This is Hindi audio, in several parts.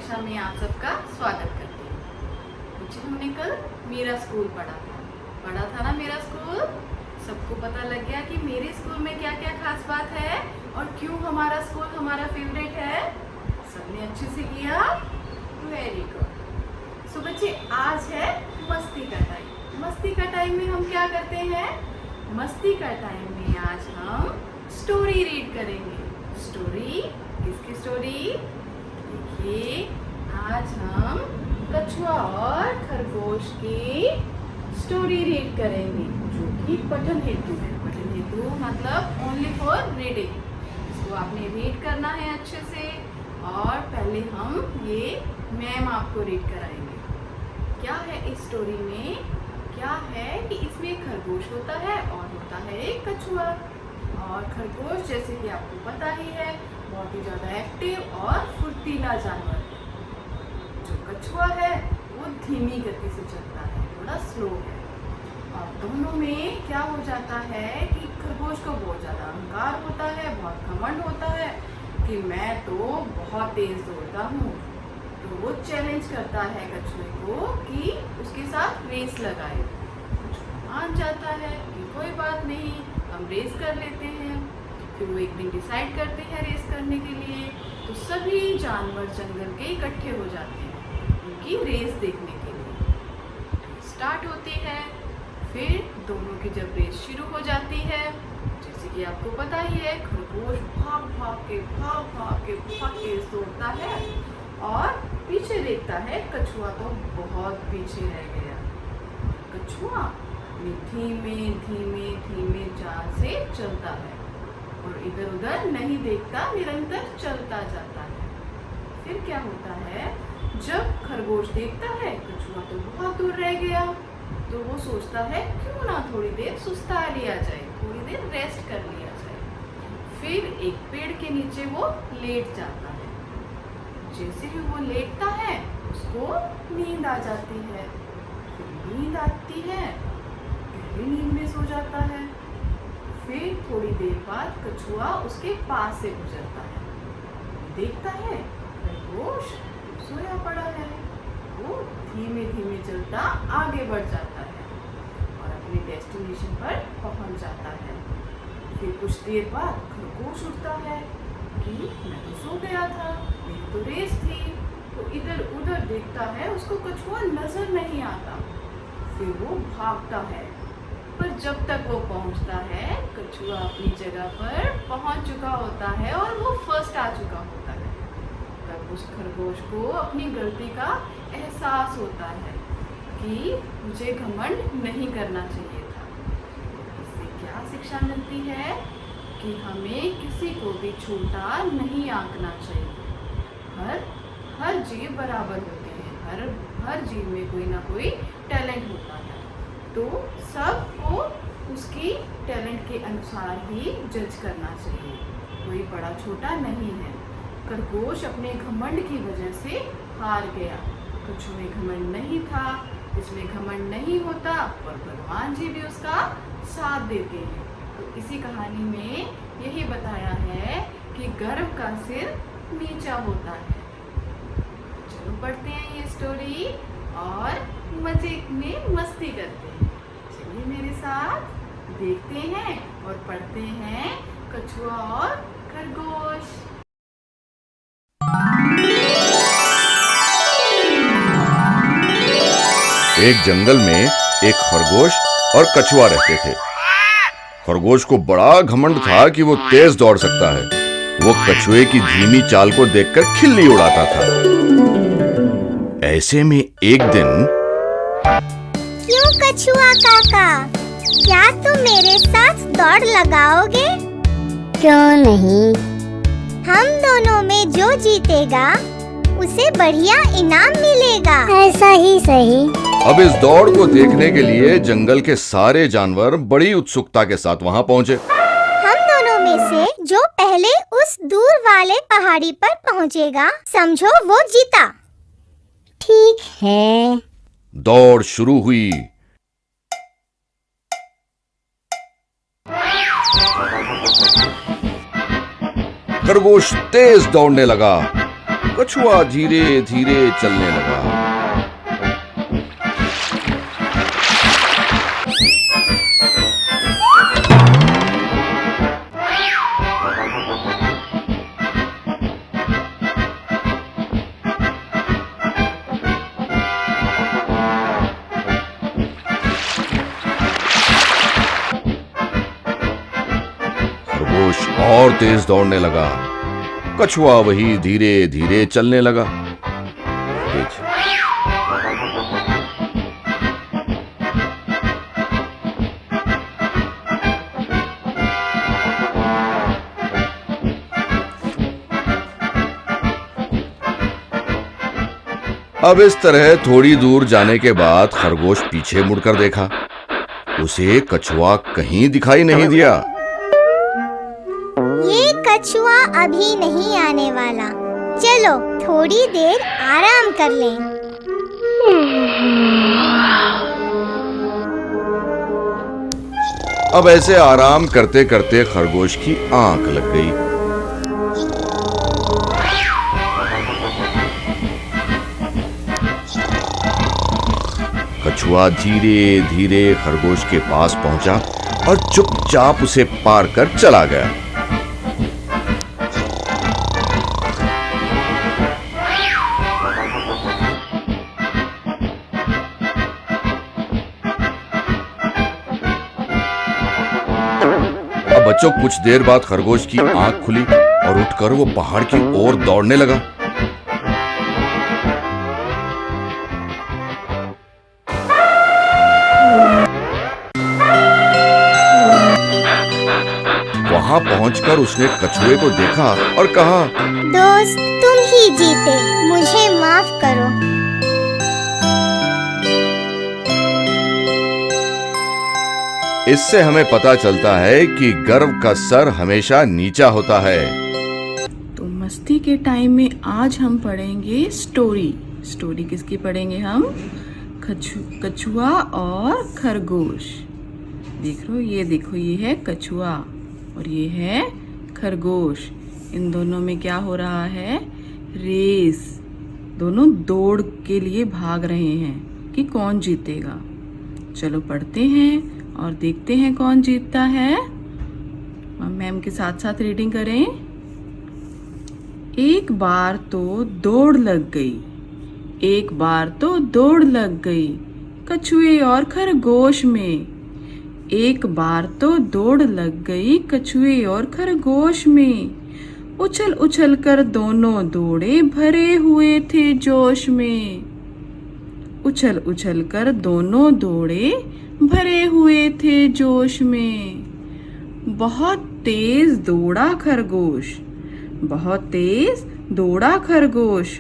कक्षा में आप सबका स्वागत करती हूँ। बच्चे, हमने कल मेरा स्कूल पढ़ा था ना। मेरा स्कूल, सबको पता लग गया कि मेरे स्कूल में क्या क्या खास बात है और क्यों हमारा स्कूल हमारा फेवरेट है। सबने अच्छे से किया, वेरी गुड। सो बच्चे, आज है मस्ती का टाइम। मस्ती का टाइम में हम क्या करते हैं? मस्ती का टाइम में आज हम स्टोरी रीड करेंगे। स्टोरी, किसकी स्टोरी? देखिए, आज हम कछुआ और खरगोश की स्टोरी रीड करेंगे, जो कि पठन हेतु है। पठन हेतु मतलब ओनली फॉर रीडिंग। इसको आपने रीड करना है अच्छे से। और पहले हम ये मैम आपको रीड कराएंगे। क्या है इस स्टोरी में? क्या है कि इसमें खरगोश होता है और होता है एक कछुआ। और खरगोश, जैसे कि आपको पता ही है, बहुत ही ज़्यादा एक्टिव और फुर्तीला जानवर है। जो कछुआ है वो धीमी गति से चलता है, थोड़ा स्लो है। और दोनों में क्या हो जाता है कि खरगोश को बहुत ज़्यादा अहंकार होता है, बहुत घमंड होता है कि मैं तो बहुत तेज दौड़ता हूँ। तो वो चैलेंज करता है कछुए को कि उसके साथ रेस लगाए। मान जाता है कि कोई बात नहीं, हम रेस कर लेते हैं। फिर वो एक दिन डिसाइड करते हैं रेस करने के लिए। तो सभी जानवर जंगल के इकट्ठे हो जाते हैं उनकी रेस देखने के लिए। स्टार्ट होती है। फिर दोनों की जब रेस शुरू हो जाती है, जैसे कि आपको पता ही है, खरगोश भाग भाग के बहुत तेज दौड़ता है और पीछे देखता है कछुआ तो बहुत पीछे रह गया। कछुआ धीमे धीमे धीमे चाल से चलता है और इधर उधर नहीं देखता, निरंतर चलता जाता है। फिर क्या होता है, जब खरगोश देखता है कछुआ तो बहुत दूर रह गया, तो वो सोचता है क्यों ना थोड़ी देर सुस्ता लिया जाए, थोड़ी देर रेस्ट कर लिया जाए। फिर एक पेड़ के नीचे वो लेट जाता है। जैसे ही वो लेटता है, उसको नींद आ जाती है। फिर नींद आती है, गहरी नींद में सो जाता है। फिर थोड़ी देर बाद कछुआ उसके पास से गुजरता है। देखता है खरगोश सोया पड़ा है। वो धीमे धीमे चलता आगे बढ़ जाता है और अपने डेस्टिनेशन पर पहुंच जाता है। फिर कुछ देर बाद खरगोश उठता है कि मैं तो सो गया था, मेरी तो रेस थी। तो इधर उधर देखता है, उसको कछुआ नजर नहीं आता। फिर वो भागता है, पर जब तक वो पहुंचता है, कछुआ अपनी जगह पर पहुंच चुका होता है और वो फर्स्ट आ चुका होता है। तब उस खरगोश को अपनी गलती का एहसास होता है कि मुझे घमंड नहीं करना चाहिए था। इससे क्या शिक्षा मिलती है कि हमें किसी को भी छोटा नहीं आंकना चाहिए। हर जीव बराबर होते हैं। हर जीव में कोई ना कोई टैलेंट होता है। तो सबको उसकी टैलेंट के अनुसार ही जज करना चाहिए। कोई बड़ा छोटा नहीं है। खरगोश अपने घमंड की वजह से हार गया। कछुए में घमंड नहीं था, इसमें घमंड नहीं होता और भगवान जी भी उसका साथ देते हैं। तो इसी कहानी में यही बताया है कि गर्व का सिर नीचा होता है। चलो पढ़ते हैं ये स्टोरी और मजे में मस्ती करते हैं। चलिए मेरे साथ देखते हैं और पढ़ते हैं कछुआ और खरगोश। एक जंगल में एक खरगोश और कछुआ रहते थे। खरगोश को बड़ा घमंड था कि वो तेज दौड़ सकता है। वो कछुए की धीमी चाल को देखकर खिल्ली उड़ाता था। ऐसे में एक दिन, क्यों कछुआ काका, क्या तुम मेरे साथ दौड़ लगाओगे? क्यों नहीं? हम दोनों में जो जीतेगा उसे बढ़िया इनाम मिलेगा। ऐसा ही सही। अब इस दौड़ को देखने के लिए जंगल के सारे जानवर बड़ी उत्सुकता के साथ वहां पहुंचे। हम दोनों में से जो पहले उस दूर वाले पहाड़ी पर पहुंचेगा, समझो वो जीता। ठीक है। दौड़ शुरू हुई। खरगोश तेज दौड़ने लगा। कछुआ धीरे धीरे चलने लगा। खरगोश और तेज दौड़ने लगा। कछुआ वही धीरे धीरे चलने लगा। तेज। अब इस तरह थोड़ी दूर जाने के बाद खरगोश पीछे मुड़कर देखा। उसे कछुआ कहीं दिखाई नहीं दिया। ये कछुआ अभी नहीं आने वाला। चलो थोड़ी देर आराम कर लें। अब ऐसे आराम करते करते खरगोश की आंख लग गई। कछुआ धीरे धीरे खरगोश के पास पहुंचा और चुपचाप उसे पार कर चला गया। अब बच्चों, कुछ देर बाद खरगोश की आंख खुली और उठकर वो पहाड़ की ओर दौड़ने लगा। वहां पहुंचकर उसने कछुए को देखा और कहा, दोस्त, तुम ही जीते, मुझे माफ करो। इससे हमें पता चलता है कि गर्व का सर हमेशा नीचा होता है। तो मस्ती के टाइम में आज हम पढ़ेंगे स्टोरी। स्टोरी किसकी पढ़ेंगे हम? कछुआ और खरगोश। देख लो, ये देखो, ये है कछुआ और ये है खरगोश। इन दोनों में क्या हो रहा है? रेस। दोनों दौड़ के लिए भाग रहे हैं कि कौन जीतेगा। चलो पढ़ते हैं और देखते हैं कौन जीतता है। मैम के साथ साथ रीडिंग करें। एक बार तो दौड़ लग गई, एक बार तो दौड़ लग गई कछुए और खरगोश में। एक बार तो दौड़ लग गई कछुए और खरगोश में। उछल उछल कर दोनों दौड़े, भरे हुए थे जोश में। उछल उछल कर दोनों दौड़े, भरे हुए थे जोश में। बहुत तेज दौड़ा खरगोश, बहुत तेज दौड़ा खरगोश।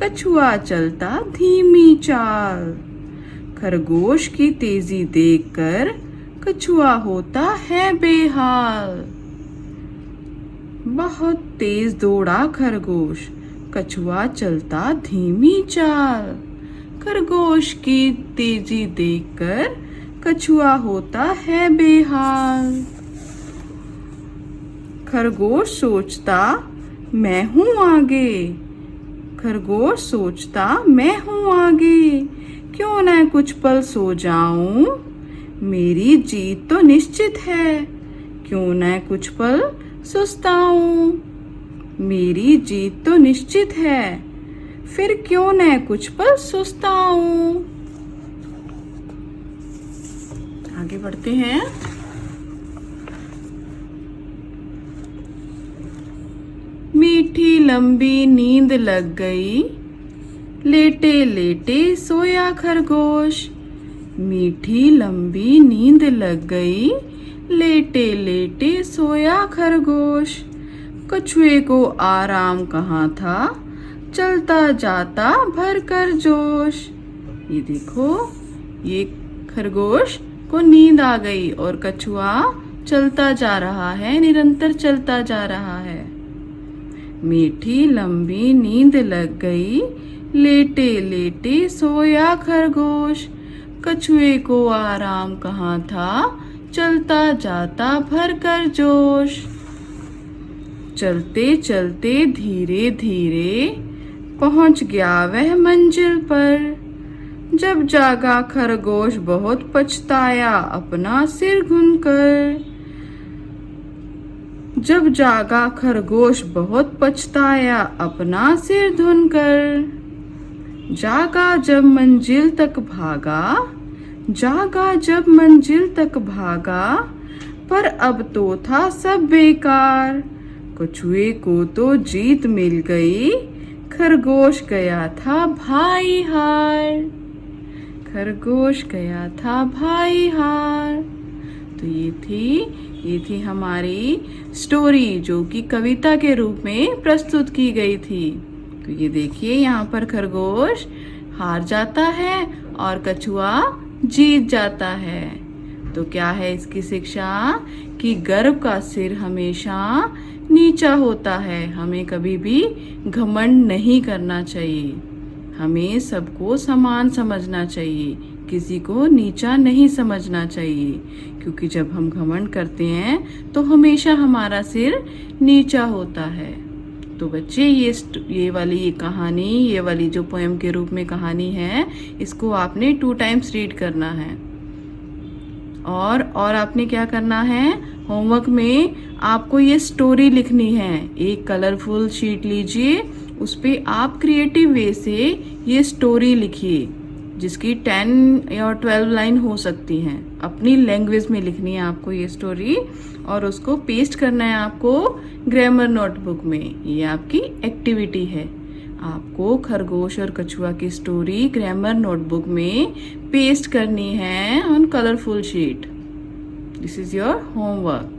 कछुआ चलता धीमी चाल। खरगोश की तेजी देखकर कछुआ होता है बेहाल। बहुत तेज दौड़ा खरगोश, कछुआ चलता धीमी चाल। खरगोश की तेजी देखकर कछुआ होता है बेहाल। खरगोश सोचता मैं हूँ आगे, खरगोश सोचता मैं हूँ आगे। क्यों न कुछ पल सो जाऊं, मेरी जीत तो निश्चित है। क्यों न कुछ पल सुस्ताऊं, मेरी जीत तो निश्चित है। फिर क्यों न कुछ पल सुस्ताऊं। आगे बढ़ते हैं। मीठी लंबी नींद लग गई, लेटे लेटे सोया खरगोश। मीठी लंबी नींद लग गई, लेटे लेटे सोया खरगोश। कछुए को आराम कहाँ था, चलता जाता भर कर जोश। ये देखो, ये खरगोश को नींद आ गई और कछुआ चलता जा रहा है, निरंतर चलता जा रहा है। मीठी लंबी नींद लग गई, लेटे लेटे सोया खरगोश। कछुए को आराम कहाँ था, चलता जाता भर कर जोश। चलते चलते धीरे धीरे पहुंच गया वह मंजिल पर। जब जागा खरगोश बहुत पछताया अपना सिर घुनकर। जब जागा खरगोश बहुत पछताया अपना सिर धुनकर। जागा जब मंजिल तक भागा, जागा जब मंजिल तक भागा, पर अब तो था सब बेकार। कछुए को तो जीत मिल गई, खरगोश गया था भाई हार। खरगोश गया था भाई हार। तो ये थी हमारी स्टोरी जो कि कविता के रूप में प्रस्तुत की गई थी। तो ये देखिए यहाँ पर खरगोश हार जाता है और कछुआ जीत जाता है। तो क्या है इसकी शिक्षा कि गर्व का सिर हमेशा नीचा होता है। हमें कभी भी घमंड नहीं करना चाहिए। हमें सबको समान समझना चाहिए, किसी को नीचा नहीं समझना चाहिए, क्योंकि जब हम घमंड करते हैं तो हमेशा हमारा सिर नीचा होता है। तो बच्चे ये वाली कहानी, ये वाली जो पोएम के रूप में कहानी है, इसको आपने 2 टाइम्स रीड करना है। और आपने क्या करना है, होमवर्क में आपको ये स्टोरी लिखनी है। एक कलरफुल शीट लीजिए, उस पे आप क्रिएटिव वे से ये स्टोरी लिखिए, जिसकी 10 या 12 लाइन हो सकती हैं। अपनी लैंग्वेज में लिखनी है आपको ये स्टोरी, और उसको पेस्ट करना है आपको ग्रामर नोटबुक में। ये आपकी एक्टिविटी है। आपको खरगोश और कछुआ की स्टोरी ग्रामर नोटबुक में पेस्ट करनी है on colourful sheet. This is your homework.